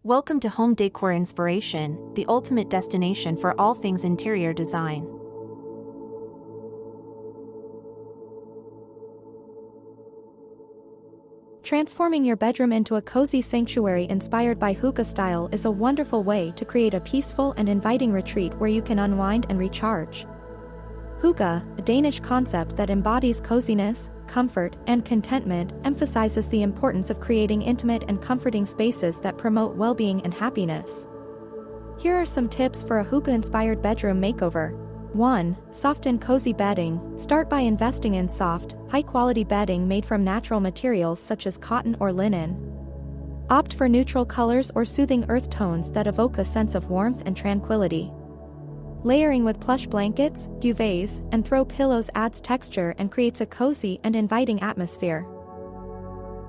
Welcome to Home Decor Inspiration, the ultimate destination for all things interior design. Transforming your bedroom into a cozy sanctuary inspired by Hygge style is a wonderful way to create a peaceful and inviting retreat where you can unwind and recharge. Hygge, a Danish concept that embodies coziness, comfort, and contentment, emphasizes the importance of creating intimate and comforting spaces that promote well-being and happiness. Here are some tips for a Hygge-inspired bedroom makeover. 1. Soft and cozy bedding. Start by investing in soft, high-quality bedding made from natural materials such as cotton or linen. Opt for neutral colors or soothing earth tones that evoke a sense of warmth and tranquility. Layering with plush blankets, duvets, and throw pillows adds texture and creates a cozy and inviting atmosphere.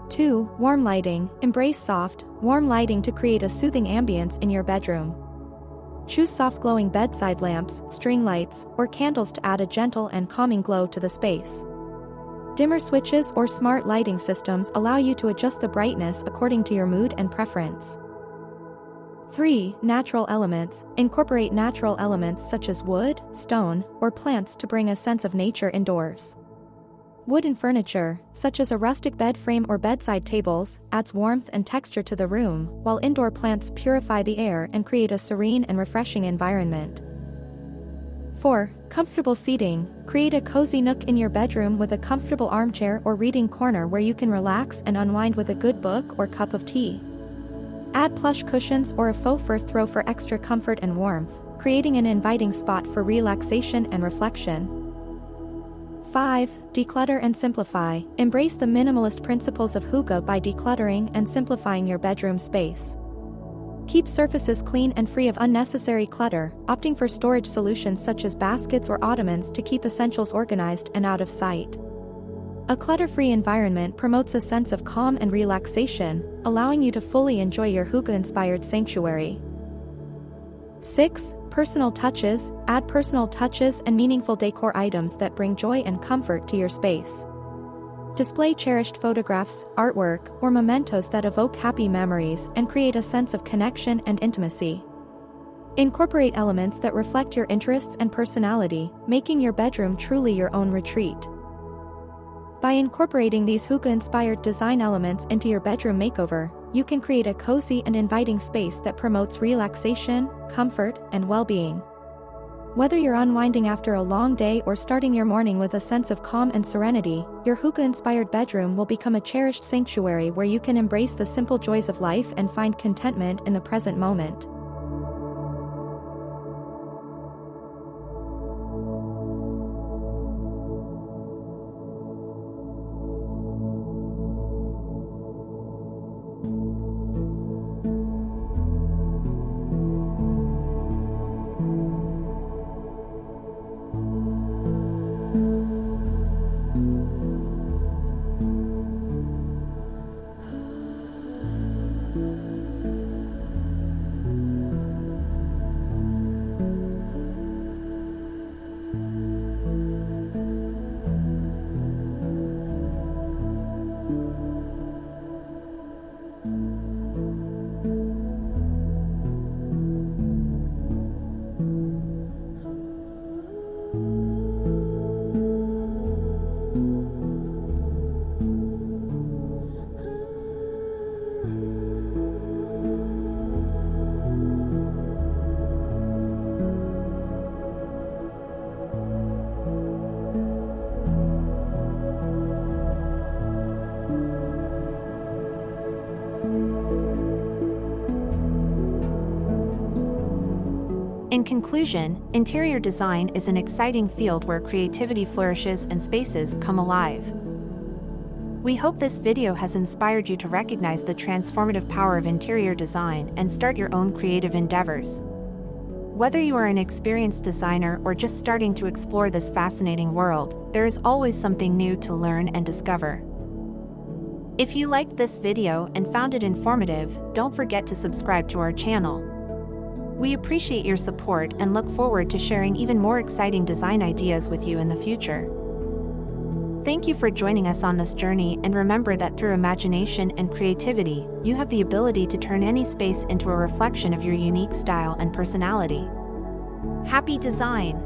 2. Warm lighting. Embrace soft, warm lighting to create a soothing ambience in your bedroom. Choose soft glowing bedside lamps, string lights, or candles to add a gentle and calming glow to the space. Dimmer switches or smart lighting systems allow you to adjust the brightness according to your mood and preference. 3. Natural elements. Incorporate natural elements such as wood, stone, or plants to bring a sense of nature indoors. Wooden furniture, such as a rustic bed frame or bedside tables, adds warmth and texture to the room, while indoor plants purify the air and create a serene and refreshing environment. 4. Comfortable seating. Create a cozy nook in your bedroom with a comfortable armchair or reading corner where you can relax and unwind with a good book or cup of tea. Add plush cushions or a faux fur throw for extra comfort and warmth, creating an inviting spot for relaxation and reflection. 5. Declutter and simplify. Embrace the minimalist principles of Hygge by decluttering and simplifying your bedroom space. Keep surfaces clean and free of unnecessary clutter, opting for storage solutions such as baskets or ottomans to keep essentials organized and out of sight. A clutter-free environment promotes a sense of calm and relaxation, allowing you to fully enjoy your Hygge-inspired sanctuary. 6. Personal touches. Add personal touches and meaningful decor items that bring joy and comfort to your space. Display cherished photographs, artwork, or mementos that evoke happy memories and create a sense of connection and intimacy. Incorporate elements that reflect your interests and personality, making your bedroom truly your own retreat. By incorporating these Hygge-inspired design elements into your bedroom makeover, you can create a cozy and inviting space that promotes relaxation, comfort, and well-being. Whether you're unwinding after a long day or starting your morning with a sense of calm and serenity, your Hygge-inspired bedroom will become a cherished sanctuary where you can embrace the simple joys of life and find contentment in the present moment. In conclusion, interior design is an exciting field where creativity flourishes and spaces come alive. We hope this video has inspired you to recognize the transformative power of interior design and start your own creative endeavors. Whether you are an experienced designer or just starting to explore this fascinating world, there is always something new to learn and discover. If you liked this video and found it informative, don't forget to subscribe to our channel. We appreciate your support and look forward to sharing even more exciting design ideas with you in the future. Thank you for joining us on this journey, and remember that through imagination and creativity, you have the ability to turn any space into a reflection of your unique style and personality. Happy design!